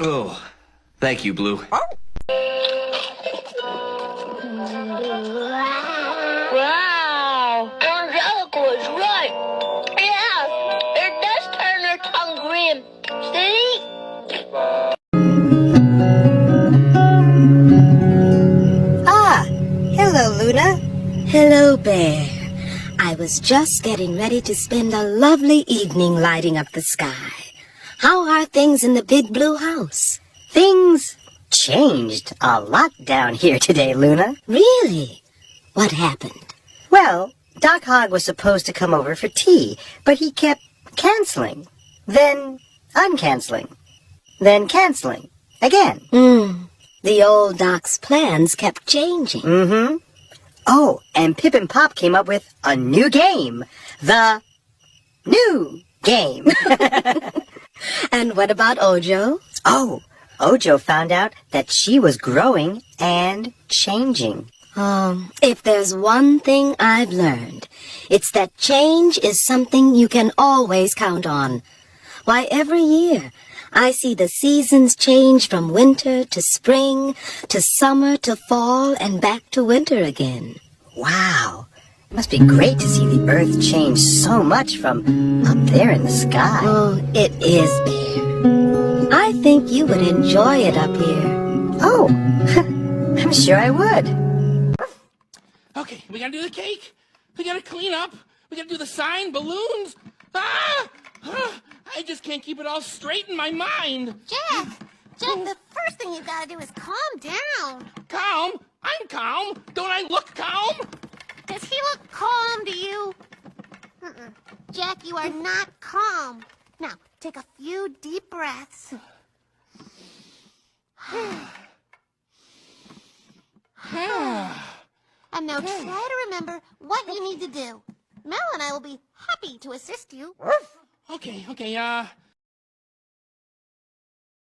Oh, thank you, Blue. Wow, Angelica was right. Yeah, it does turn her tongue green. See? Ah, hello, Luna. Hello, Bear. I was just getting ready to spend a lovely evening lighting up the sky. How are things in the big blue house? Things changed a lot down here today, Luna. Really? What happened? Well, Doc Hogg was supposed to come over for tea, but he kept canceling, then uncanceling, then canceling again. The old Doc's plans kept changing. Mm-hmm. Oh, and Pip and Pop came up with a new game. The new game. And what about Ojo? Oh, Ojo found out that she was growing and changing. If there's one thing I've learned, it's that change is something you can always count on. Why, every year, I see the seasons change from winter to spring, to summer to fall, and back to winter again. Wow. It must be great to see the Earth change so much from up there in the sky. Oh, it is, Bear. I think you would enjoy it up here. Oh, I'm sure I would. Okay, we gotta do the cake. We gotta clean up. We gotta do the sign, balloons. I just can't keep it all straight in my mind. Jack, the first thing you gotta do is calm down. Calm? I'm calm. Don't I look calm? Does he look calm to you? Jack, you are not calm. Now, take a few deep breaths. And now try to remember what you need to do. Mel and I will be happy to assist you. Okay.